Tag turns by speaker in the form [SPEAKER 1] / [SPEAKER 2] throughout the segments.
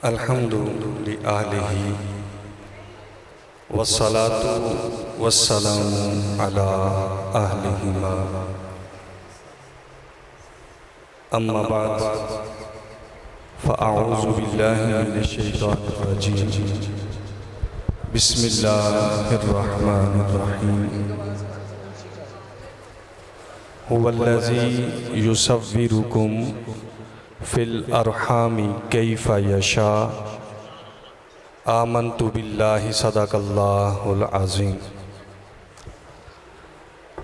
[SPEAKER 1] अल्हम्दुलिल्लाहि वस्सलातु वस्सलामु अला अहलिहिमा अम्मा बाद फ़अऊज़ु बिल्लाहि मिनश शैतानिर रजीम बिस्मिल्लाहिर रहमानिर रहीम हुवल्लज़ी युसव्विरुकुम फ़िल अरहामि कैफ़ा यशा आमन्तु बिल्लाहि सदक़ल्लाहुल अज़ीम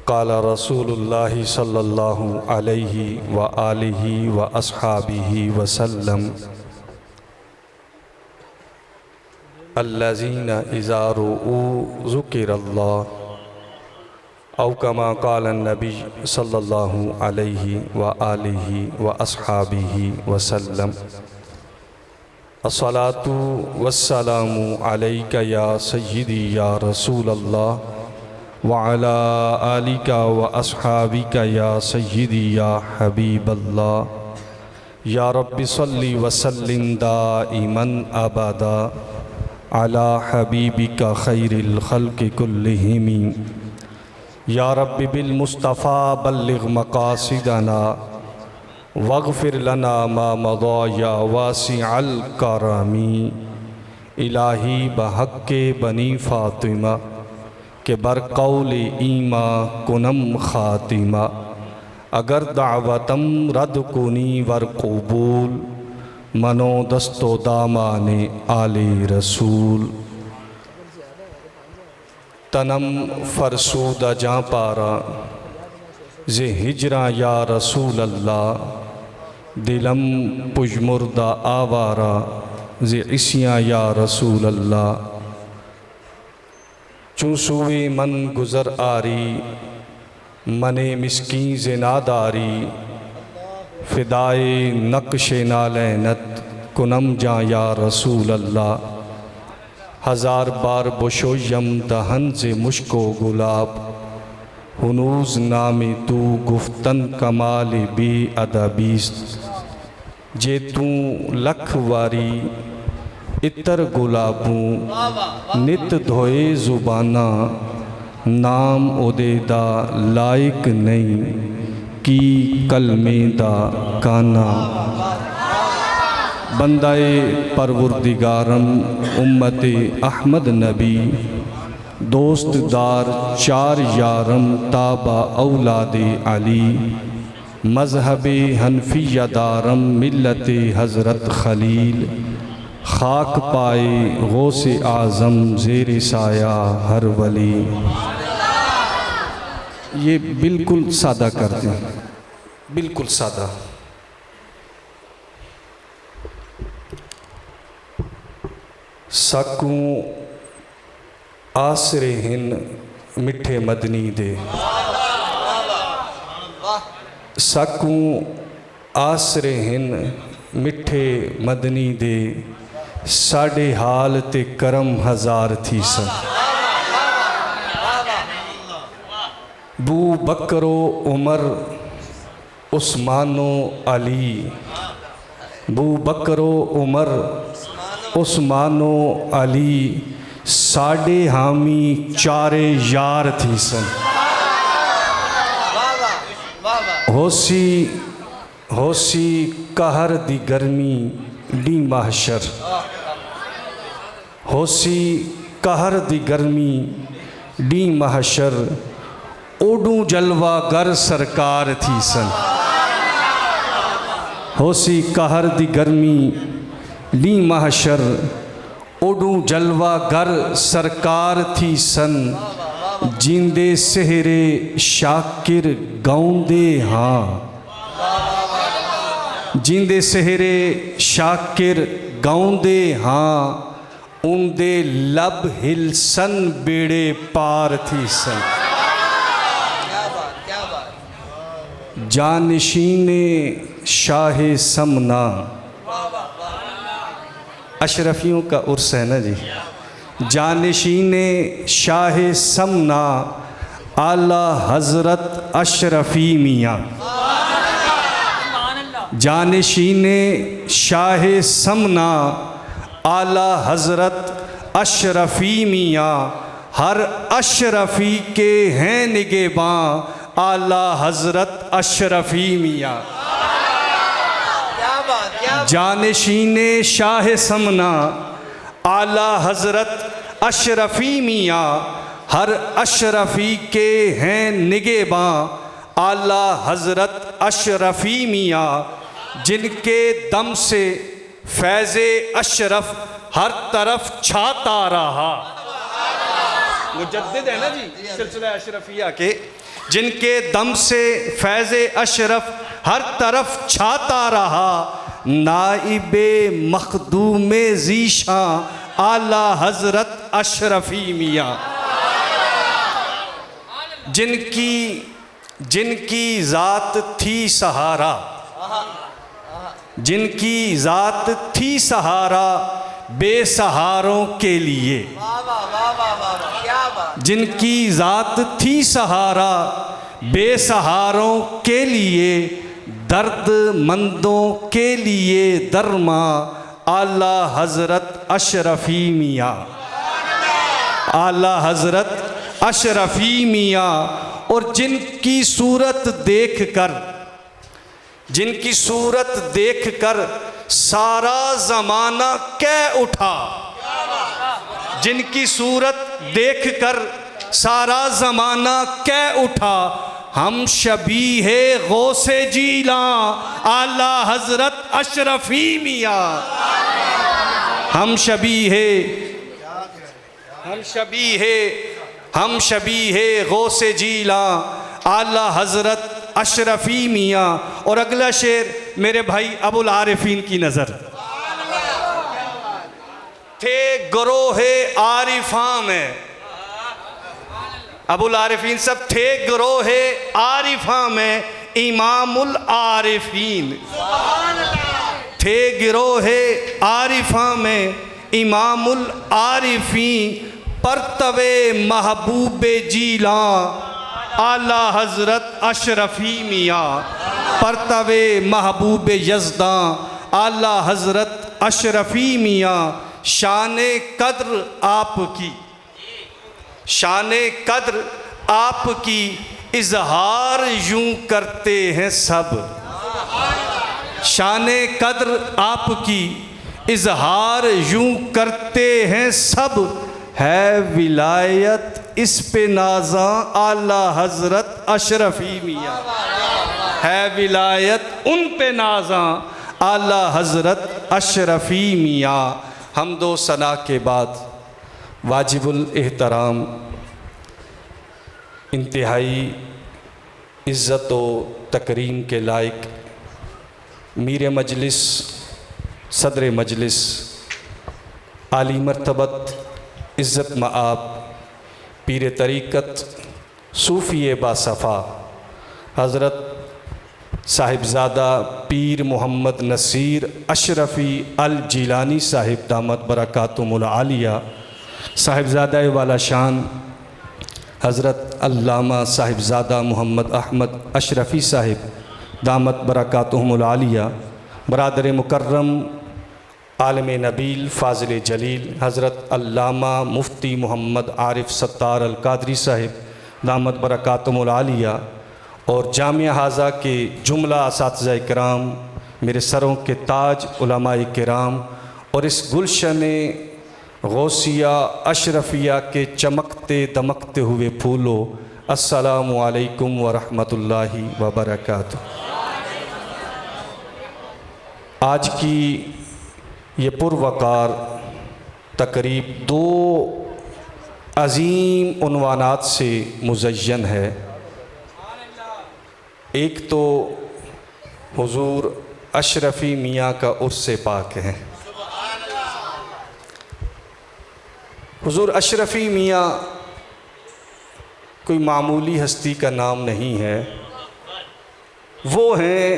[SPEAKER 1] क़ाल रसूलुल्लाहि सल्लल्लाहु अलैहि व आलिहि व अस्हाबिहि वसल्लम अल्लज़ीना इज़ा रुऊ ज़ुकिरल्लाह औ कमा क़ाल नबी सल्लल्लाहु अलैहि व आलिहि व अस्हाबिहि वसल्लम अस्सलातु वस्सलामु अलैका या सय्यिदी या रसूलल्लाह व अला आलिका व अस्हाबिका या सय्यिदी या हबीबल्लाह या रब्बि सल्लि व सल्लिम दाइमन अबदा अला हबीबिका खैरिल खल्क़ि कुल्लिहिम या रब्बि बिल मुस्तफ़ा बल्लिग़ मक़ासिदना वग़फ़िर लना मा मज़ा या वासिअल करमी इलाही बहक़्क़े बनी फ़ातिमा के बरक़ौल ईमा कुनम ख़ातिमा अगर दावतम रद कुनी वर क़बूल मनो दस्तो दामाने आले रसूल तनम फरसूदा जाँ पारा जे हिजरा या रसूल अल्लाह दिलम पुजमुर्दा आवारा जे इसियाँ या रसूल अल्लाह चूसुए मन गुज़र आरी मने मिस्कीन जे नादारी फ़िदाए नक्श नालैनत कुनम जाँ या रसूल अल्लाह हज़ार बार बुशोयम दहन से मुश्को गुलाब हुनूज़ नामे तू गुफ्तन कमाल बे अदबीस्त जे तू लख वारी इतर गुलाबू नित धोए ज़ुबाना नाम उदेदा लायक नहीं की कलमेदा काना बंदाए परवरदिगारम उम्मते अहमद नबी दोस्तदार चार यारम ताबा औलादे अली मज़हबे हनफिया दारम मिल्लते हज़रत खलील खाक पाए गौसे आज़म ज़ेर साया हर वली। ये बिल्कुल सादा कर दें, बिल्कुल सादा। सकूं आसरे हिन मिठे मदनी दे सकूं आसरे हिन मिठे मदनी दे साढ़े हाल ते करम हज़ार थी सन बू बकरो उमर उस्मानो अली बू बकरो उमर उस्मानो अली साढ़े हामी चारे यार थी सन होसी कहर दी गर्मी डी महशर होसी कहर दी गर्मी डी महशर ओडू जलवा गर सरकार थी सन होसी कहर दी गर्मी डी महशर ओडू जलवा गर सरकार थी सन जिंदे सेहरे शाकिर गाउंदे हाँ जिंदे सेहरे शाकिर गाउंदे हाँ उंदे लब हिलसन बेड़े पार थी सन जानशीने शाहे समना अशरफियों का उर्स है ना जी। जानशीने शाहे समना आला हज़रत अशरफी मियाँ जानशीने शाह समना आला हज़रत अशरफ़ी मियाँ, हर अशरफ़ी के हैं निगहबान आला हज़रत अशरफ़ी मियाँ। जानशीने शाह समना आला हज़रत अशरफ़ी मियाँ, हर अशरफ़ी के हैं निगहबान आला हज़रत अशरफ़ी मियाँ। जिनके दम से फैज़े अशरफ हर तरफ छाता रहा। मुजद्दिद है ना जी सिलसिला अशरफिया के। जिनके दम से फैज़े अशरफ हर तरफ छाता रहा, नाइबे मखदूमे ज़ीशां आला हज़रत अशरफ़ी मियाँ। जिनकी ज़ात थी सहारा, जिनकी ज़ात थी सहारा बेसहारों के लिए। जिनकी ज़ात थी सहारा बेसहारों के लिए, दर्दमंदों के लिए दरमा आला हज़रत अशरफ़ी मियाँ। आला हज़रत अशरफ़ी मियाँ। और जिनकी सूरत देखकर सारा ज़माना कै उठा। जिनकी सूरत देखकर सारा ज़माना कै उठा, हम शबीहे गौसे जीला आला हज़रत अशरफ़ी मियाँ। हम शबीहे गौसे जीला आला हज़रत अशरफ़ी मियाँ। और अगला शेर मेरे भाई अबुल आरिफीन की नज़र। थे गरोहे आरिफा में, अबुल आरिफीन सब थे गरोहे आरिफा में इमामुल आरिफीन। थे गिरोहे आरिफा में इमामुल आरिफीन, परतवे महबूबे जीला आला हज़रत अशरफ़ी मियाँ। परतवे महबूबे यज़दां आला हज़रत अशरफ़ी मियाँ। शाने कद्र आपकी, शाने कद्र आपकी इजहार यूं करते हैं सब। शाने कद्र आपकी इजहार यूं करते हैं सब, है विलायत इस पे नाज़ा आला हज़रत अशरफ़ी मियाँ। है विलायत उन पे नाज़ा आला हज़रत अशरफ़ी मियाँ। हमदो सना के बाद वाजिबुल एहतराम इंतहाई इज़्ज़त व तकरीम के लायक मीर मजलिस, सदर मजलिस, आली मर्तबत इज़्ज़त मआब पीर तरीक़त सूफ़ी बासफ़ा हज़रत साहिबज़ादा पीर मोहम्मद नसीर अशरफ़ी अल जीलानी साहिब दामत बरकातुहुल आलिया, साहिबज़ादा वाला शान हज़रत अल्लामा साहिबज़ादा मोहम्मद अहमद अशरफ़ी साहिब दामत बरकातुहुल आलिया, बरादर मुकर्रम आलम नबील फ़ाज़िल जलील हज़रत अल्लामा मुफ्ती मोहम्मद आरिफ सत्तार अल कादरी साहिब दामत बरकातुहुल आलिया, और जामिया हाज़ा के जुमला असातिज़ा इकराम, मेरे सरों के ताज उलमाए किराम, और इस गुलशन गौसिया अशरफिया के चमकते दमकते हुए फूलों, अस्सलामु अलैकुम व रहमतुल्लाहि व बरकातुहू। आज की ये पुरवकार तकरीब दो अज़ीम उन्वानात से मुज़य्यन है। एक तो हुज़ूर अशरफ़ी मियाँ का उर्स पाक है। हुज़ूर अशरफ़ी मियाँ कोई मामूली हस्ती का नाम नहीं है। वो हैं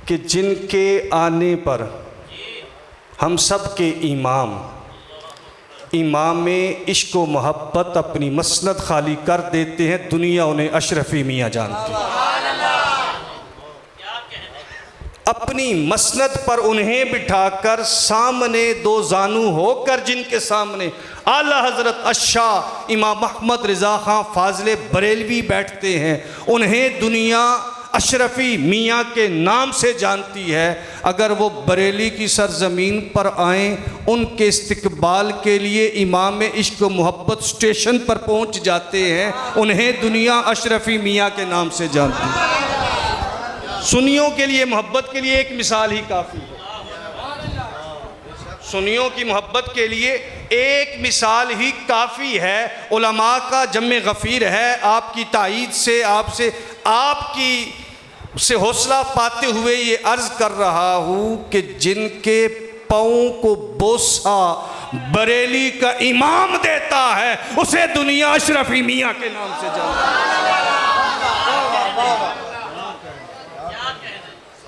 [SPEAKER 1] कि जिनके आने पर हम सब के इमाम इश्क व मोहब्बत अपनी मसनद खाली कर देते हैं, दुनिया उन्हें अशरफ़ी मियाँ जानती है। अपनी मसनद पर उन्हें बिठाकर सामने दो जानू होकर जिनके सामने आला हज़रत अशाह इमाम अहमद रज़ा खां फाज़िल बरेलवी बैठते हैं, उन्हें दुनिया अशरफ़ी मियाँ के नाम से जानती है। अगर वो बरेली की सरज़मीन पर आएँ, उनके इस्तकबाल के लिए इमाम इश्क व मोहब्बत स्टेशन पर पहुँच जाते हैं, उन्हें दुनिया अशरफ़ी मियाँ के नाम से जानती है। सुन्नियों के लिए मोहब्बत के लिए एक मिसाल ही काफ़ी है। सुन्नियों की मोहब्बत के लिए एक मिसाल ही काफ़ी है। उलमा का जम्मे गफ़ीर है, आपकी ताईद से आपकी से हौसला पाते हुए ये अर्ज़ कर रहा हूँ कि जिनके पाँव को बोसा बरेली का इमाम देता है, उसे दुनिया अशरफ़ी मियाँ के नाम से जानती है।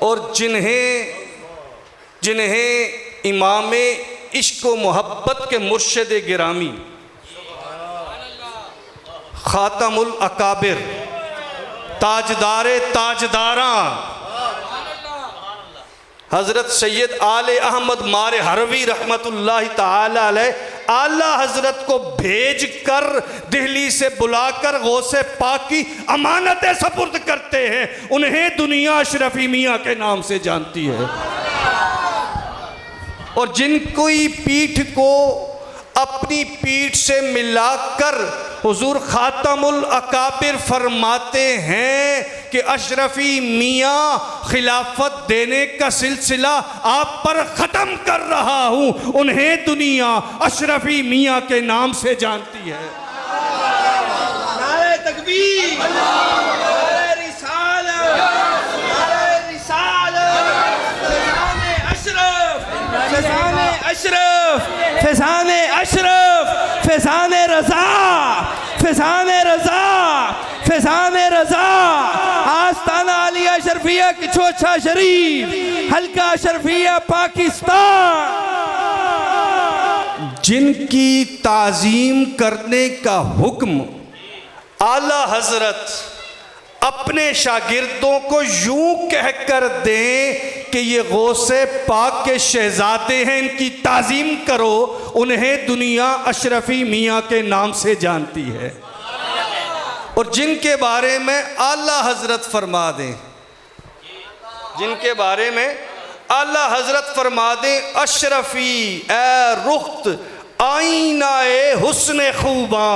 [SPEAKER 1] और जिन्हें इमाम इश्क व मोहब्बत के मुर्शिद गिरामी ख़ातमुल अकाबिर ताजदारे ताजदारां हज़रत सैयद आले अहमद मारे हरवी रहमतुल्लाहि ताला अलैह आला हज़रत को भेज कर दिल्ली से बुलाकर गौसे पाक की अमानतें सपुर्द करते हैं, उन्हें दुनिया अशरफ़ी मियाँ के नाम से जानती है। और जिनकी पीठ को अपनी पीठ से मिलाकर हुजूर ख़ातमुल अकाबिर फरमाते हैं कि अशरफ़ी मियाँ खिलाफत देने का सिलसिला आप पर ख़त्म कर रहा हूँ, उन्हें दुनिया अशरफ़ी मियाँ के नाम से जानती है।
[SPEAKER 2] नारे तकबीर, नारे रिसालत, नारे रिसालत, फैज़ाने अशरफ, फैज़ाने अशरफ, फैज़ाने अशरफ, फैज़ाने रज़ा, फैज़ाने रज़ा, फैज़ाने रज़ा, आस्ताना आलिया शरफिया की चोचा शरीफ, हल्का शरफिया पाकिस्तान।
[SPEAKER 1] जिनकी ताज़ीम करने का हुक्म आला हज़रत अपने शागिर्दों को यूं कहकर दें कि ये गौसे पाक के शहजादे हैं, इनकी ताज़ीम करो, उन्हें दुनिया अशरफ़ी मियाँ के नाम से जानती है। और जिनके बारे में आला हज़रत फरमा दें, जिनके बारे में आला हज़रत फरमा दें अशरफ़ी ए रुख्त आईना ए हुस्न खूबा,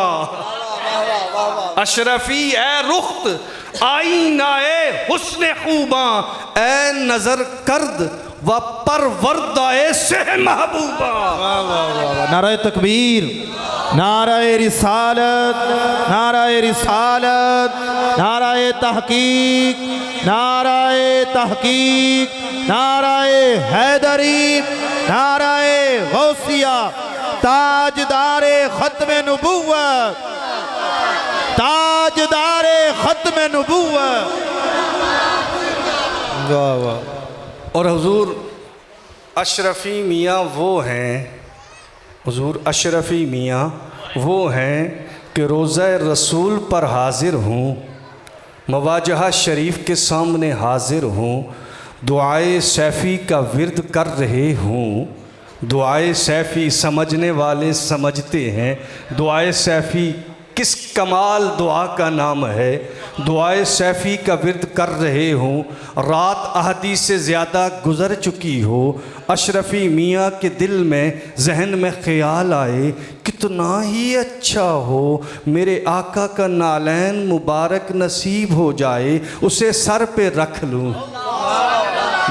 [SPEAKER 1] अशरफ़ी ए रुख्त आईना ए हुस्न खूबा, ए नज़र करद व परवरदाए से महबूबा।
[SPEAKER 3] नारे तकबीर, नारे रिसालत, नारे रिसालत, नारे तहकीक, नारे तहकीक, नारे हैदरी, नारे गौसिया, ताजदारे ख़त्म नबुव्वत, ताजदारे ख़त्म नबुव्वत। वाह वाह।
[SPEAKER 1] और हुजूर अशरफ़ी मियाँ वो हैं, हुजूर अशरफ़ी मियाँ वो हैं कि रोज़ा रसूल पर हाज़िर हूँ, मवाजहा शरीफ के सामने हाज़िर हूँ, दुआए सैफ़ी का विर्द कर रहे हूँ। दुआए सैफ़ी समझने वाले समझते हैं, दुआए सैफ़ी किस कमाल दुआ का नाम है। दुआए सैफ़ी का विर्द कर रहे हूँ, रात अहदी से ज़्यादा गुज़र चुकी हो, अशरफ़ी मियाँ के दिल में जहन में ख़याल आए कितना ही अच्छा हो मेरे आका का नालैन मुबारक नसीब हो जाए, उसे सर पे रख लूँ,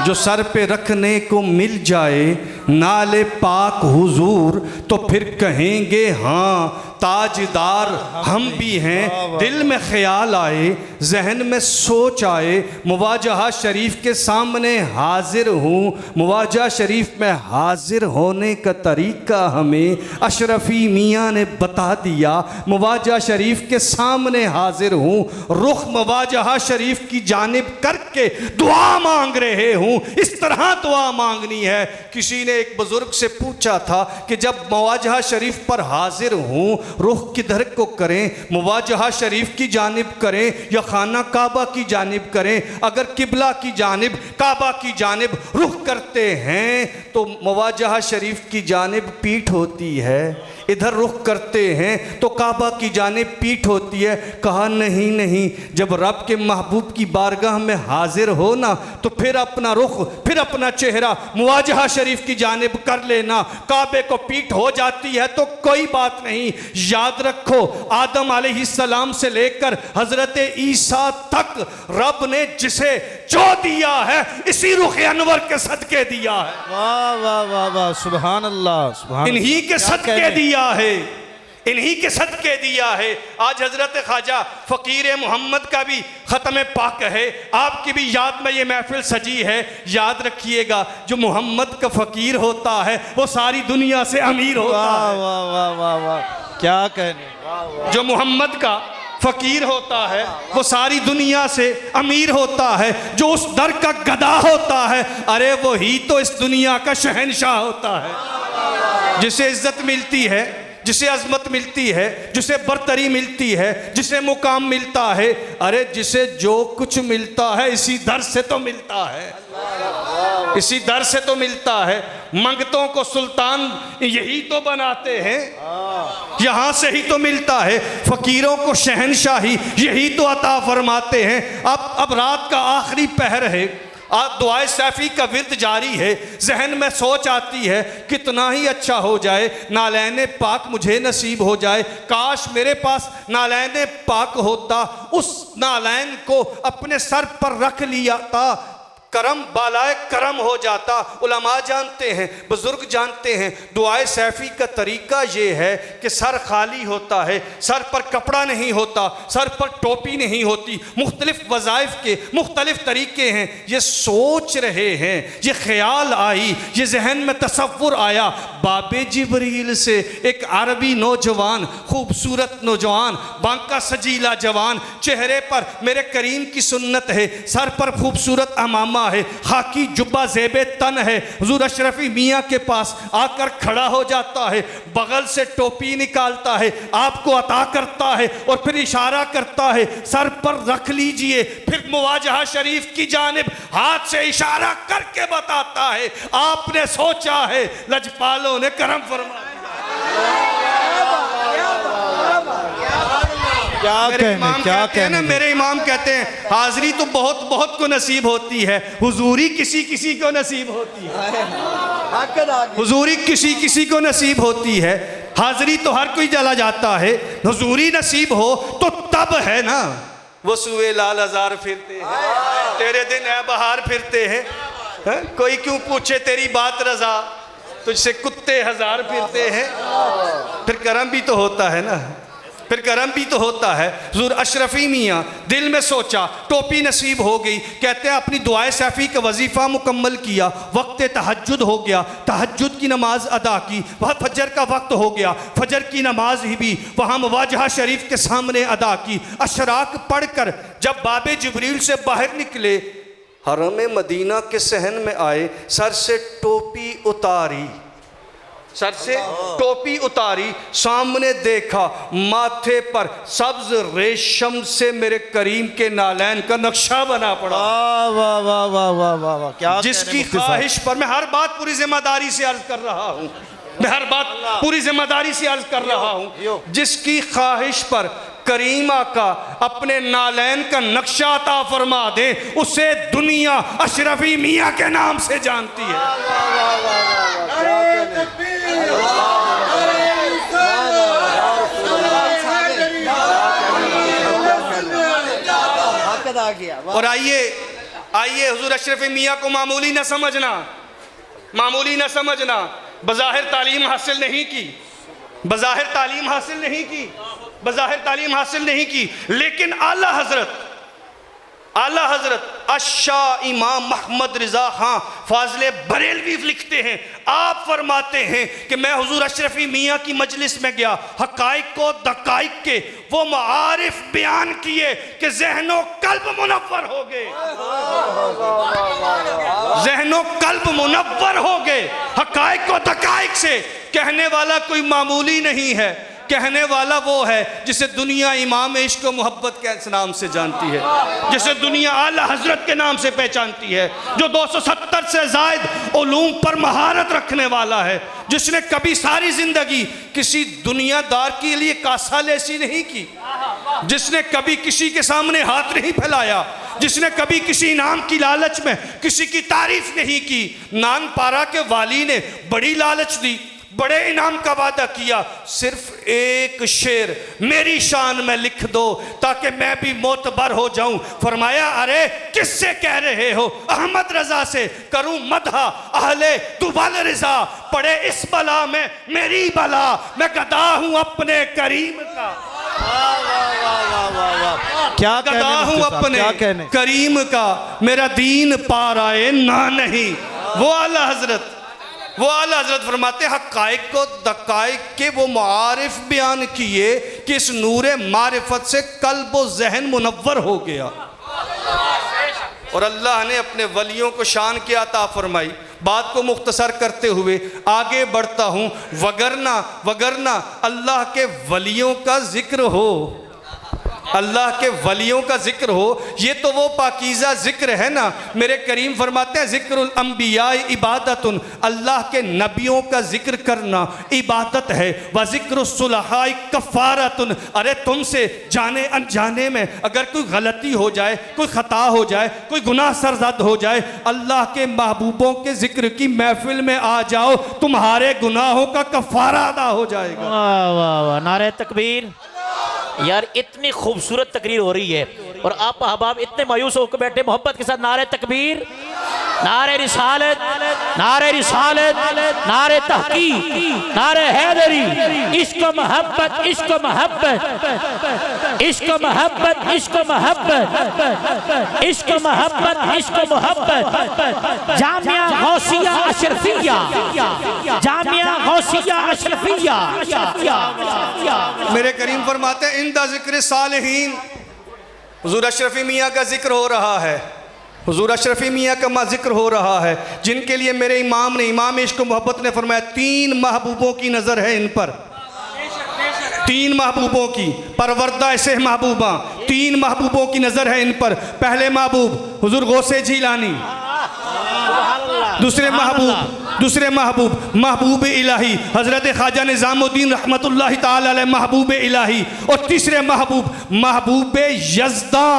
[SPEAKER 1] जो सर पे रखने को मिल जाए नाले पाक हुजूर, तो फिर कहेंगे हाँ ताजदार हम भी हैं। दिल में ख़याल आए, जहन में सोच आए, मुवाजहा शरीफ के सामने हाजिर हूँ। मुवाजहा शरीफ में हाजिर होने का तरीक़ा हमें अशरफ़ी मियाँ ने बता दिया। मुवाजहा शरीफ के सामने हाजिर हूँ, रुख मुवाजहा शरीफ की जानिब करके दुआ मांग रहे हूँ। इस तरह दुआ मांगनी है। किसी ने एक बुज़ुर्ग से पूछा था कि जब मुवाजहा शरीफ पर हाजिर हूँ रुख किधर को करें, मुवाजहा शरीफ की जानिब करें या खाना काबा की जानिब करें। अगर किबला की जानिब, काबा की जानिब रुख करते हैं तो मुवाजहा शरीफ की जानिब पीठ होती है, इधर रुख करते हैं तो काबा की जानिब पीठ होती है। कहा नहीं नहीं, जब रब के महबूब की बारगाह में हाजिर हो ना तो फिर अपना रुख, फिर अपना चेहरा मुवाजहा शरीफ की जानिब कर लेना। काबे को पीठ हो जाती है तो कोई बात नहीं। याद रखो, आदम अलैहिस्सलाम से लेकर हजरत ईसा तक रब ने जिसे जो दिया है इसी रुख अनवर के सदके दिया है।
[SPEAKER 3] वाह वाह वाह वाह, सुभान अल्लाह, सुभान
[SPEAKER 1] इन्हीं के
[SPEAKER 3] क्या
[SPEAKER 1] सदके
[SPEAKER 3] कहने।
[SPEAKER 1] दिया है, इन्हीं के सदके दिया है। आज हजरत ख्वाजा फ़कीर मोहम्मद का भी ख़त्म पाक है, आपकी भी याद में ये महफिल सजी है। याद रखिएगा, जो मोहम्मद का फ़कीर होता है वो सारी दुनिया से अमीर होता
[SPEAKER 3] वाह
[SPEAKER 1] है।
[SPEAKER 3] वाह वाह वाह वाह, क्या कहने। वाह वाह,
[SPEAKER 1] जो मोहम्मद का फ़कीर होता है वो सारी दुनिया से अमीर होता है। जो उस दर का गदा होता है, अरे वो ही तो इस दुनिया का शहंशाह होता है। जिसे इज्जत मिलती है, जिसे अजमत मिलती है, जिसे बरतरी मिलती है, जिसे मुकाम मिलता है, अरे जिसे जो कुछ मिलता है इसी दर से तो मिलता है, इसी दर से तो मिलता है। मंगतों को सुल्तान यही तो बनाते हैं, यहाँ से ही तो मिलता है। फकीरों को शहनशाही यही तो अता फरमाते हैं। अब रात का आखिरी पहर है, आज दुआए सैफी का विर्द जारी है। जहन में सोच आती है, कितना ही अच्छा हो जाए नालैन पाक मुझे नसीब हो जाए। काश मेरे पास नालैन पाक होता, उस नालैन को अपने सर पर रख लिया था, करम बालाए करम हो जाता। उलमा जानते हैं, बुजुर्ग जानते हैं, दुआए सैफी का तरीका ये है कि सर खाली होता है, सर पर कपड़ा नहीं होता, सर पर टोपी नहीं होती। मुख्तलिफ वज़ाइफ के मुख्तलिफ तरीके हैं। ये सोच रहे हैं, ये ख्याल आई, ये जहन में तसव्वुर आया। बाबे जिब्रील से एक अरबी नौजवान, खूबसूरत नौजवान, बांका सजीला जवान, चेहरे पर मेरे करीम की सुन्नत है, सर पर खूबसूरत अमामा है, खाकी जुब्बा ज़ेबे तन है, हुज़ूर अशरफी मियाँ के पास आकर खड़ा हो जाता है, बगल से टोपी निकालता है, आपको अता करता है और फिर इशारा करता है सर पर रख लीजिए। फिर मुवाजहा शरीफ की जानिब हाथ से इशारा करके बताता है, आपने सोचा है, लजपालों ने करम फरमा दिया।
[SPEAKER 3] क्या कहने, क्या कहने।
[SPEAKER 1] मेरे इमाम कहते हैं, हाज़री तो बहुत बहुत को नसीब होती है, हुजूरी किसी किसी को नसीब होती है। हुजूरी किसी किसी को नसीब होती है, हाज़री तो हर कोई चला जाता है। हुजूरी नसीब हो तो तब है ना, वो सुए लाल हजार फिरते हैं, तेरे दिन है बहार फिरते हैं। कोई क्यों पूछे तेरी बात रजा, तुझसे कुत्ते हजार फिरते हैं। फिर करम भी तो होता है ना, फिर करम भी तो होता है। हुज़ूर अशरफी मियाँ दिल में सोचा, टोपी नसीब हो गई, कहते हैं अपनी दुआए सैफ़ी का वजीफ़ा मुकम्मल किया, वक्त तहज्जुद हो गया, तहज्जुद की नमाज अदा की, वह फजर का वक्त हो गया, फजर की नमाज ही भी वहाँ मुवाजहा शरीफ के सामने अदा की। अशराक पढ़कर जब बाबे जिब्रील से बाहर निकले, हरम मदीना के सहन में आए, सर से टोपी उतारी, सर से टोपी उतारी, सामने देखा माथे पर सब्ज रेशम से मेरे करीम के नालैन का नक्शा बना पड़ा।
[SPEAKER 3] वाह वाह वाह वाह वाह वाह वाह, क्या
[SPEAKER 1] जिसकी ख्वाहिश पर, मैं हर बात पूरी जिम्मेदारी से अर्ज कर रहा हूँ, मैं हर बात पूरी जिम्मेदारी से अर्ज कर रहा हूँ, जिसकी ख्वाहिश पर करीमा का अपने नालैन का नक्शा अता फरमा दे, उसे दुनिया अशरफी मियाँ के नाम से जानती है। और आइए हुजूर अशरफ मियाँ को मामूली न समझना, मामूली न समझना। बज़ाहिर तालीम हासिल नहीं की, बज़ाहिर तालीम हासिल नहीं की, बज़ाहिर तालीम हासिल नहीं की, लेकिन आला हजरत अशाह इमाम महमद रिज़ा खां फाज़िले बरेलवी लिखते हैं, आप फरमाते हैं कि मैं हुजूर अशरफी मियाँ की मजलिस में गया, हक़ाइक़ को दक़ाइक़ के वो मारिफ बयान किए कि ज़हनो कल्ब मुनव्वर हो गए, ज़हनो कल्ब मुनव्वर हो गए। हक़ाइक़ को दक़ाइक़ से कहने वाला कोई मामूली नहीं है, कहने वाला वो है जिसे दुनिया इमाम इश्क व मोहब्बत के नाम से जानती है, जिसे दुनिया आला हजरत के नाम से पहचानती है, जो 270 से ज़ायद उलूम पर महारत रखने वाला है, जिसने कभी सारी जिंदगी किसी दुनियादार के लिए कासालेसी नहीं की, जिसने कभी किसी के सामने हाथ नहीं फैलाया, जिसने कभी किसी इनाम की लालच में किसी की तारीफ नहीं की। नानपारा के वाली ने बड़ी लालच दी, बड़े इनाम का वादा किया, सिर्फ एक शेर मेरी शान में लिख दो ताकि मैं भी मोतबर हो जाऊं। फरमाया अरे किससे कह रहे हो, अहमद रजा से करूं मदहा अहले दुबल रिजा, पड़े इस बला में मेरी बला, मैं गदा हूं अपने करीम का।
[SPEAKER 3] क्या
[SPEAKER 1] गदा हूं अपने करीम का, मेरा दीन पार आए ना नहीं। वो आला हजरत फरमाते हक़ाइक़ को दक़ाइक़ के वो मारिफ बयान किए कि इस नूरे मारिफत से कल्ब व ज़हन मुनव्वर हो गया, और अल्लाह ने अपने वलियों को शान की अता फरमाई। बात को मुख्तसर करते हुए आगे बढ़ता हूँ। वगरना अल्लाह के वलियों का जिक्र हो, अल्लाह के वलियों का जिक्र हो, ये तो वो पाकीज़ा जिक्र है ना। मेरे करीम फरमाते हैं ज़िक्रुल अंबिया इबादतुन, अल्लाह के नबियों का जिक्र करना इबादत है। व ज़िक्रुस सुलहाई कफ़ारतुन, अरे तुमसे जाने अनजाने में अगर कोई गलती हो जाए, कोई ख़ता हो जाए, कोई गुनाह सरज़द हो जाए, अल्लाह के महबूबों के जिक्र की महफिल में आ जाओ, तुम्हारे गुनाहों का कफ़ारा अदा हो जाएगा।
[SPEAKER 4] वाह वाह वाह, नारे तकबीर। यार इतनी खूबसूरत तकरीर हो रही है और आप अहबाब इतने मायूस होकर बैठे मोहब्बत के साथ। नारे तकबीर, नारे रिसालत, नारे रिसालत, नारे तहकीक, नारे हैदरी, इश्क मोहब्बत, इश्क मोहब्बत, इश्क मोहब्बत, इश्क मोहब्बत, इश्क मोहब्बत, इश्क मोहब्बत। जामिया गौसिया अशरफिया, जामिया गौसिया अशरफिया।
[SPEAKER 1] मेरे करीम फरमाते हैं इंदा ज़िक्र सालिहीन, हुज़ूर अशरफी मियाँ का जिक्र हो रहा है, हुज़ूर अशरफी मियाँ का जिक्र हो रहा है, जिनके लिए मेरे इमाम ने, इमाम इश्क मोहब्बत ने फरमाया 3 महबूबों की नज़र है इन पर, 3 महबूबों की, परवरदा ऐसे महबूबा, 3 महबूबों की नज़र है इन पर। पहले महबूब हुज़ूर गौसे झीलानी, दूसरे महबूब महबूब इलाही हज़रत ख्वाजा निज़ामुद्दीन रहमतुल्लाहि ताला अलैह महबूब इलाही, और तीसरे महबूब यज़दा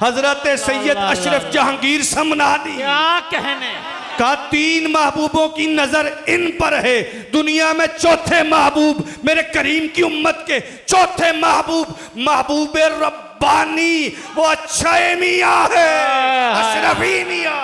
[SPEAKER 1] हज़रत सैयद अशरफ जहांगीर समनानी।
[SPEAKER 4] क्या कहने
[SPEAKER 1] का 3 महबूबों की नजर इन पर है। दुनिया में चौथे महबूब, मेरे करीम की उम्मत के चौथे महबूब रब्बानी, वो अच्छा मियाँ है, अशरफी मियाँ।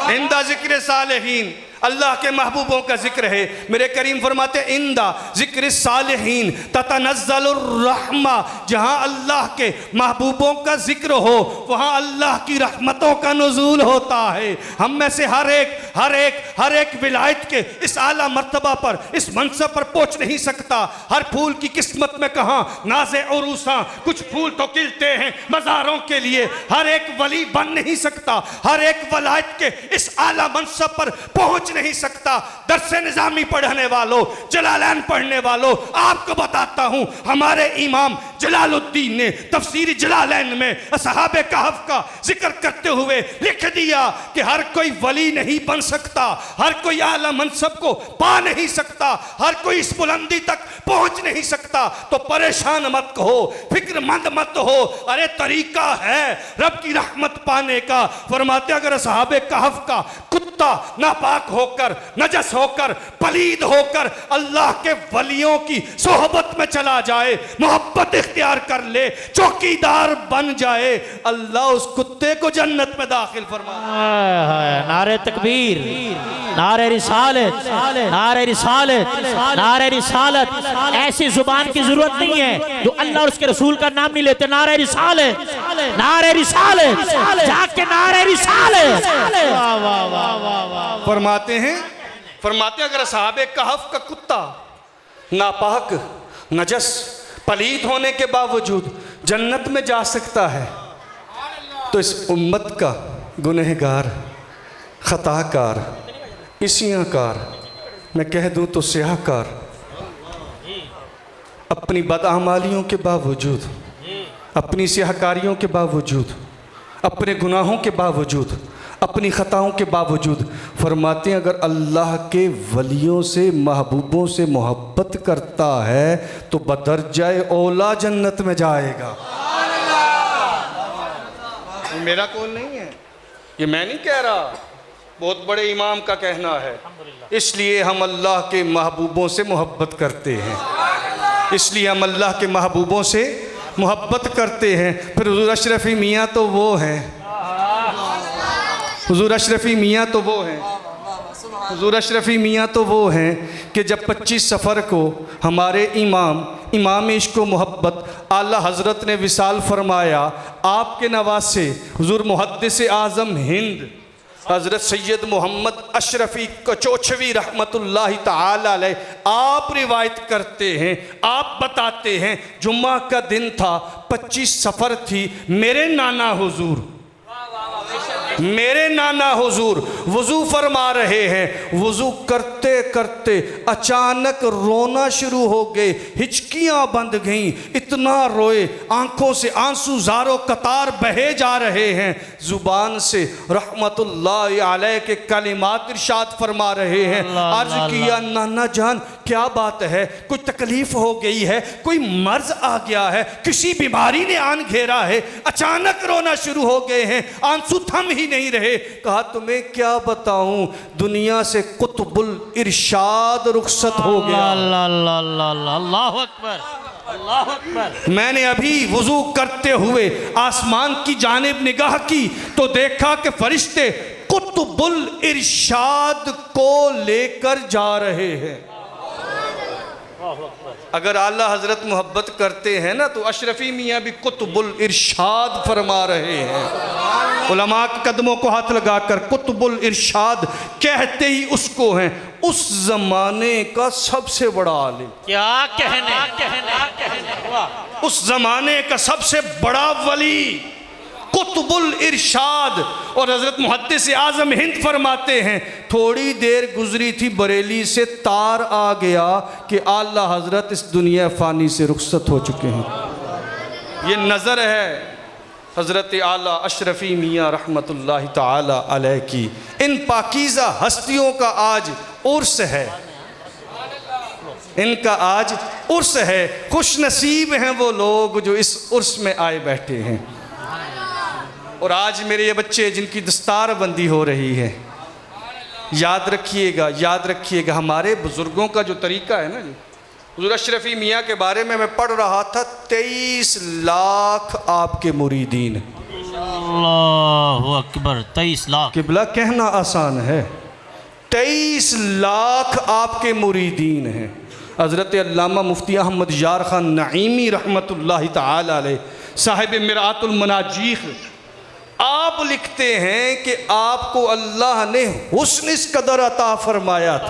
[SPEAKER 1] इंदा ज़िक्र सालिहीन, अल्लाह के महबूबों का जिक्र है। मेरे करीम फरमाते इंदा ज़िक्र सालिहीन ततनज़्ज़लुर रहमा, जहाँ अल्लाह के महबूबों का जिक्र हो वहाँ अल्लाह की रहमतों का नुज़ूल होता है। हम में से हर एक विलायत के इस आला मर्तबा पर, इस मनसब पर पहुँच नहीं सकता। हर फूल की किस्मत में कहाँ नाज़े उरूसा, कुछ फूल तो खिलते हैं मज़ारों के लिए, हर एक वली बन नहीं सकता, हर एक वलायत के इस आला मनसब पर पहुँच नहीं सकता। दर्से निज़ामी पढ़ने वालों, जलालैन पढ़ने वालों, आपको बताता हूं हमारे इमाम जलालुद्दीन ने तफसीर जलालैन में असहाबे कहफ का जिक्र करते हुए लिख दिया कि हर कोई वली नहीं बन सकता, हर कोई आला मनसब को पा नहीं सकता, हर कोई इस बुलंदी तक पहुंच नहीं सकता। तो परेशान मत हो, फिक्रमंद मत हो, अरे तरीका है रब की रहमत पाने का। फरमाते अगर असहाबे कहफ का कुत्ता नापाक होकर, नजस होकर, पलीद होकर अल्लाह के वलियों की सोहबत में चला जाए, मोहब्बत इख्तियार कर ले, चौकीदार बन जाए, अल्लाह उस कुत्ते को जन्नत में दाखिल फरमाए।
[SPEAKER 4] नारे तकबीर, नारे रिसालत, नारे रिसालत, नारे रिसालत। ऐसी जुबान की जरूरत नहीं है जो अल्लाह और उसके रसूल का नाम नहीं लेते। नारे रिसालत, नारे रिसालत, जाके नारे रिसालत।
[SPEAKER 1] फरमाते हैं अगर असहाबे कहफ का कुत्ता नापाक, नजस, पलीद होने के बावजूद जन्नत में जा सकता है, तो इस उम्मत का गुनहगार, खताकार, इसियाकार, मैं कह दूं तो स्याहकार, अपनी बदअमालियों के बावजूद, अपनी सियाहकारियों के बावजूद, अपने गुनाहों के बावजूद, अपनी ख़ताओं के बावजूद फरमाते हैं अगर अल्लाह के वलियों से, महबूबों से मोहब्बत करता है तो बदरजाए औला जन्नत में जाएगा। मेरा कौल नहीं है, ये मैं नहीं कह रहा, बहुत बड़े इमाम का कहना है। इसलिए हम अल्लाह के महबूबों से मोहब्बत करते हैं, इसलिए हम अल्लाह के महबूबों से मोहब्बत करते हैं। फिर हुजूर अशरफी मियाँ तो वो हैं, हुजूर अशरफी मियाँ तो वो हैं, हुजूर अशरफी मियाँ तो वो हैं कि जब 25 सफ़र को हमारे इमाम इश्क व मोहब्बत आला हज़रत ने विसाल फरमाया, आपके नवासे हुजूर मुहद्दिस आज़म हिंद हज़रत सैयद मोहम्मद अशरफी कचोचवी रहमतुल्लाहि ताला अलैह आप रिवायत करते हैं, आप बताते हैं जुम्मा का दिन था, 25 सफ़र थी, मेरे नाना हुजूर वज़ू फरमा रहे हैं, वज़ू करते करते अचानक रोना शुरू हो गए, हिचकियाँ बंद गईं, इतना रोए, आंखों से आंसू ज़ारो कतार बहे जा रहे हैं, ज़ुबान से रहमतुल्लाहि अलैह के कलिमात इरशाद फरमा रहे हैं। अर्ज़ किया नाना जान क्या बात है, कोई तकलीफ़ हो गई है, कोई मर्ज आ गया है, किसी बीमारी ने आन घेरा है, अचानक रोना शुरू हो गए हैं, आंसू थम ही नहीं रहे। कहा तुम्हें क्या बताऊं, दुनिया से कुतुबुल इरशाद रुखसत हो गया।
[SPEAKER 4] अल्लाह अकबर, अल्लाह अकबर।
[SPEAKER 1] मैंने अभी वुजू करते हुए आसमान की जानिब निगाह की तो देखा कि फरिश्ते कुतुबुल इरशाद को लेकर जा रहे हैं। अगर आला हजरत मोहब्बत करते हैं ना तो अशरफी मियाँ भी कुतुबुल इरशाद फरमा रहे हैं। उलमा के कदमों को हाथ लगाकर कुतुबुल इरशाद कहते ही उसको हैं, उस जमाने का सबसे बड़ा आलिम।
[SPEAKER 4] क्या कहने,
[SPEAKER 1] उस जमाने का सबसे बड़ा वली कुतुबुल इरशाद। और हज़रत मुहद्दिस आज़म हिंद फरमाते हैं थोड़ी देर गुजरी थी, बरेली से तार आ गया कि आला हज़रत इस दुनिया फ़ानी से रुखसत हो चुके हैं। ये नज़र है हज़रत आला अशरफी मियाँ रहमतुल्लाहि ताला अलैह की। इन पाकीज़ा हस्तियों का आज उर्स है, इनका आज उर्स है। खुश नसीब हैं वो लोग जो इस उर्स में आए बैठे हैं। और आज मेरे ये बच्चे जिनकी दस्तार बंदी हो रही है, याद रखिएगा, याद रखिएगा हमारे बुज़ुर्गों का जो तरीका है ना जी। हुज़ूर अशरफी मियाँ के बारे में मैं पढ़ रहा था, 23 लाख आपके मुरीदीन।
[SPEAKER 4] अल्लाहु अकबर, 23 लाख।
[SPEAKER 1] किबला कहना आसान है, 23 लाख आपके मुरीदीन हैं। हज़रत अल्लामा मुफ्ती अहमद यार ख़ान नईमी रहमतुल्लाहि ताला अलैह साहिब मिरातुल मनाजीख आप लिखते हैं कि आपको अल्लाह ने हुस्न इस कदर अता फरमाया था,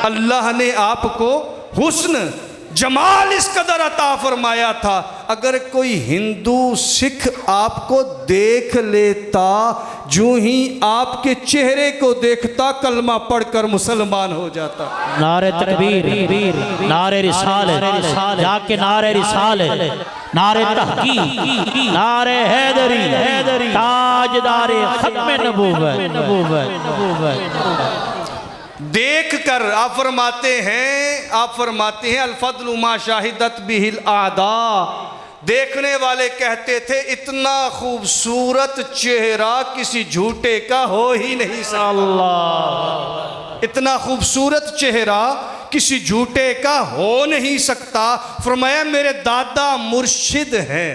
[SPEAKER 1] अल्लाह ने आपको हुस्न जमाल इस कदर अता फरमाया था, अगर कोई हिंदू सिख आपको देख लेता, जो ही आपके चेहरे को देखता कलमा पढ़कर मुसलमान हो जाता।
[SPEAKER 4] नारे तकबीर, नारे रिसालत, जाके नारे रिसालत, नारे तहकीक, नारे हैदरी, ताजदारे खत्मे नबूवत।
[SPEAKER 1] देख कर आप फरमाते हैं अल्फद्लु मा शाहिदत बिहिल आदा। देखने वाले कहते थे इतना खूबसूरत चेहरा किसी झूठे का हो ही नहीं सकता, इतना खूबसूरत चेहरा किसी झूठे का हो नहीं सकता। फरमाया मेरे दादा मुर्शिद हैं,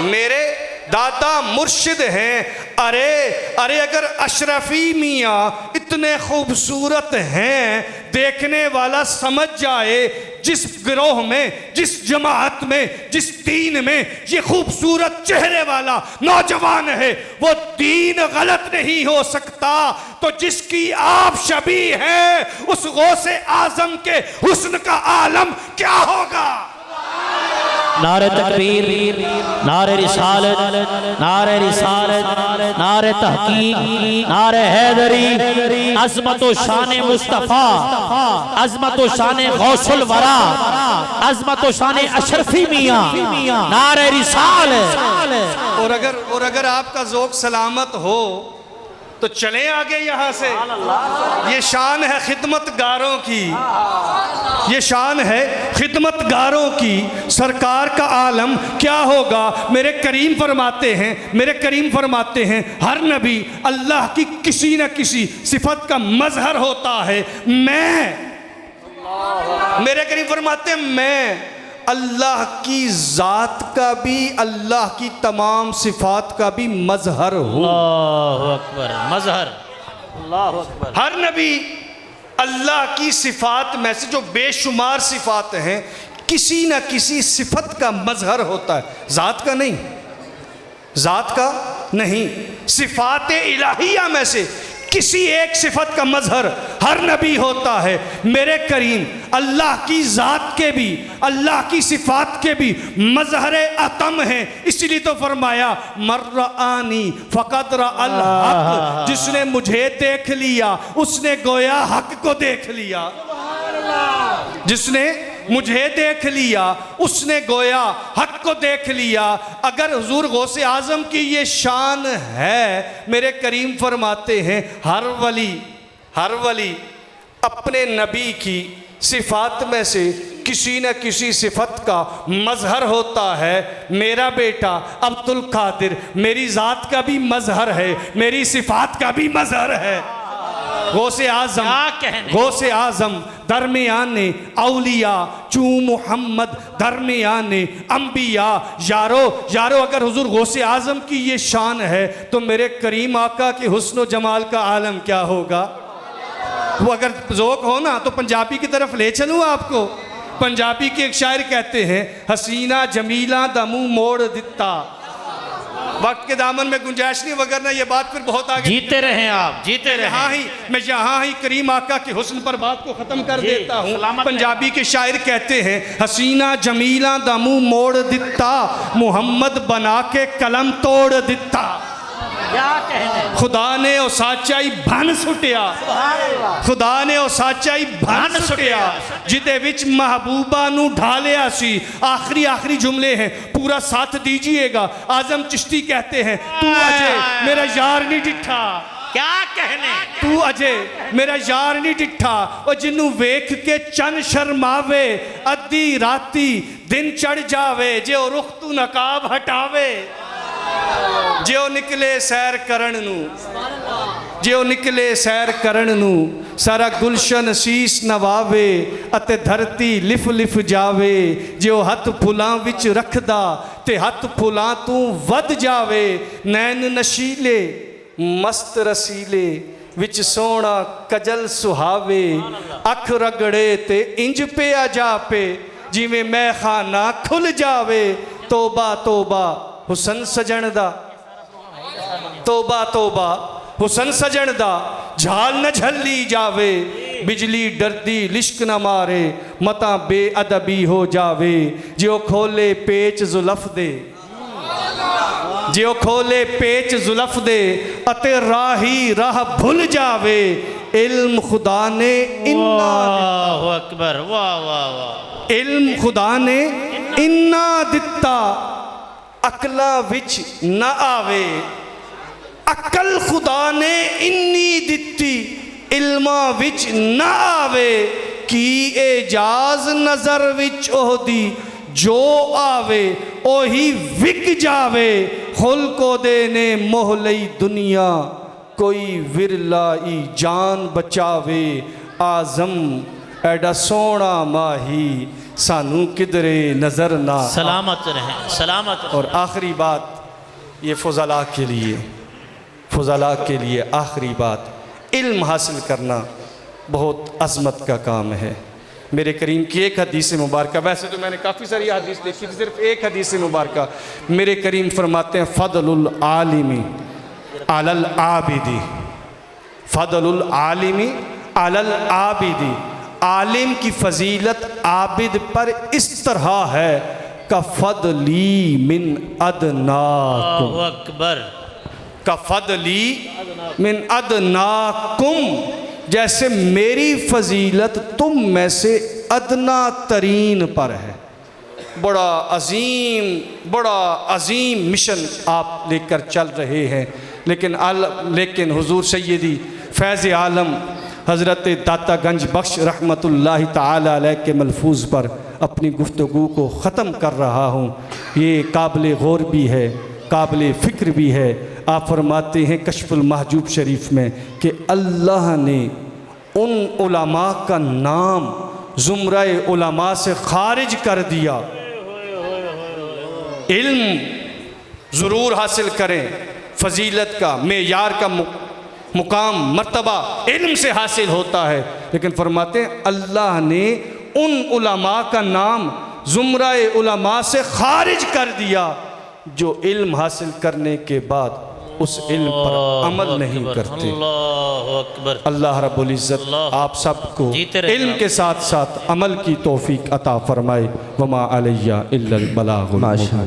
[SPEAKER 1] मेरे दादा मुर्शिद हैं। अरे अगर अशरफी मियाँ इतने खूबसूरत हैं, देखने वाला समझ जाए जिस गिरोह में, जिस जमात में, जिस दीन में ये खूबसूरत चेहरे वाला नौजवान है वो दीन गलत नहीं हो सकता, तो जिसकी आप शबी है उस गौसे आजम के हुस्न का आलम क्या होगा।
[SPEAKER 4] नारे तकबीर, नारे रिसालत, नारे रिसालत, नारे तहकीक, नारे हैदरी, अज़मत व शान मुस्तफ़ा, अज़मत व शान गौसुल वरा, अज़मत व शान अशरफी मियाँ, नारे रिसालत।
[SPEAKER 1] और अगर आपका ज़ौक़ सलामत हो तो चलें आगे यहाँ से। ये शान है खिदमतगारों की, ये शान है खिदमतगारों की। सरकार का आलम क्या होगा? मेरे करीम फरमाते हैं, मेरे करीम फरमाते हैं, हर नबी अल्लाह की किसी न किसी सिफत का मजहर होता है। मेरे करीम फरमाते हैं, मैं अल्लाह की ज़ात का भी, अल्लाह की तमाम सिफात का भी मजहर हूँ।
[SPEAKER 4] अल्लाहु अकबर, मजहर, अल्लाहु अकबर।
[SPEAKER 1] हर नबी अल्लाह की सिफात में से जो बेशुमार सिफात हैं, किसी न किसी सिफत का मजहर होता है, ज़ात का नहीं, ज़ात का नहीं, सिफात इलाहिया में से किसी एक सिफत का मजहर हर नबी होता है। मेरे करीम अल्लाह की ज़ात के भी, अल्लाह की सिफात के भी मजहर अतम हैं। इसलिए तो फरमाया मर्रानी फ़क़द रअल हक़, जिसने मुझे देख लिया उसने गोया हक को देख लिया। जिसने मुझे देख लिया उसने गोया हक को देख लिया। अगर हुजूर गौसे आज़म की ये शान है, मेरे करीम फरमाते हैं, हर वली अपने नबी की सिफात में से किसी न किसी सिफत का मजहर होता है। मेरा बेटा अब्दुल कादिर मेरी ज़ात का भी मजहर है, मेरी सिफात का भी मजहर है। गौसे आज़म दरमियाने औलिया चू मोहम्मद दरमियाने अम्बिया। यारो अगर हुजूर गौसे आज़म की ये शान है तो मेरे करीम आका के हुस्न व जमाल का आलम क्या होगा? वो अगर ज़ौक़ हो ना तो पंजाबी की तरफ ले चलूँ आपको। पंजाबी के एक शायर कहते हैं, हसीना जमीला दा मुंह मोड़ दिता। वक्त के दामन में गुंजाइश नहीं, वगरना ये बात फिर बहुत आगे।
[SPEAKER 4] जीते रहें आप, जीते रहें।
[SPEAKER 1] मैं यहाँ ही करीम आका के हुस्न पर बात को ख़त्म कर देता हूँ। पंजाबी के शायर कहते हैं, हसीना जमीला दा मुंह मोड़ दिता, मुहम्मद बना के कलम तोड़ दिता।
[SPEAKER 4] क्या कहने,
[SPEAKER 1] खुदा ने ओ सच्चाई भन सुटिया, खुदा ने ओ सच्चाई भन सुटिया, जिदे विच महबूबा नू ढालिया सी। आखिरी जुमले हैं, पूरा साथ दीजिएगा। आजम चिश्ती कहते हैं, तू अजय मेरा यार नहीं डिठा।
[SPEAKER 4] क्या कहने,
[SPEAKER 1] तू अजय मेरा यार नहीं डिठा, और जिन्नू वेख के चन शर्मावे, अद्धी राती दिन चढ़ जावे, जे रुख तू नकाब हटावे। जो निकले सैर करन नू, जो निकले सैर करन नू, सारा गुलशन शीश नवावे, अते धरती लिफ लिफ जावे। जो हथ फुलां विच रखदा ते हथ फुलां तू वध जावे। नैन नशीले मस्त रसीले विच सोहना कजल सुहावे। अख रगड़े ते इंज पिया जापे, जिवें मैं खाना खुल जावे। तोबा तोबा हुसन सजण दा, तोबा तोबा हुसन सजण दा, झाल न झल्ली जावे। बिजली डरदी लिश्क न मारे, मता बेअदबी हो जावे। जो खोले पेच जुल्फ दे, जो खोले पेच जुल्फ दे, अते राही राह भुल जावे। इल्म खुदा ने इन्ना,
[SPEAKER 4] अल्लाहु अकबर, वाह वाह वाह।
[SPEAKER 1] इल्म खुदा ने इन्ना दिता, अकला विच न आवे। अकल खुदा ने इन्नी दिती, इल्मा विच न आवे। की एजाज नजर विच ओहदी, जो आवे ओही विक जावे। खुल को देने मोह लई दुनिया, कोई विरलाई जान बचावे। आजम एडा सोना माही, सानू किधरे नजर ना।
[SPEAKER 4] सलामत रहें, सलामत रहें।
[SPEAKER 1] और आखिरी बात ये फुज़ला के लिए, फुज़ला के लिए आखिरी बात, इल्म हासिल करना बहुत अज़मत का काम है। मेरे करीम की एक हदीस मुबारक, वैसे तो मैंने काफ़ी सारी हदीस देखी थी, सिर्फ एक हदीस मुबारक मेरे करीम फरमाते हैं, फ़दलुल आलिमी अलल आबिदी, फ़दलुल आलिमी अलल आबिदी। आलिम की फजीलत आबिद पर इस तरह है कफदली मिन अदनाकुम,
[SPEAKER 4] अल्लाहु अकबर।
[SPEAKER 1] कफदली मिन अदनाकुम, जैसे मेरी फजीलत तुम में से अदना तरीन पर है। बड़ा अजीम मिशन आप लेकर चल रहे हैं, लेकिन हुजूर सैयदी फैज़ आलम हज़रत दाता गंज बख्श रहमतुल्लाहि ताला अलैह के मलफूज़ पर अपनी गुफ्तगू को ख़त्म कर रहा हूँ। ये काबिल गौर भी है, काबिल फ़िक्र भी है। आप फरमाते हैं कश्फुल महजूब शरीफ में कि अल्लाह ने उन उलमा का नाम ज़ुमराए उलमा से खारिज कर दिया। इल्म ज़रूर हासिल करें, फजीलत का मेयार का मुकाम मर्तबा इल्म से हासिल होता है, लेकिन फरमाते हैं अल्लाह ने उन उलमा का नाम ज़ुमराए उलमा से खारिज कर दिया जो इल्म हासिल करने के बाद उस इल्म पर अमल नहीं करते।
[SPEAKER 4] अल्लाहु अकबर।
[SPEAKER 1] अल्लाह रब्बुल इज़्ज़त आप सबको इल्म के साथ साथ अमल की तौफीक अता फरमाए। वमा अलैया इल्लल बलागुल मुबीन।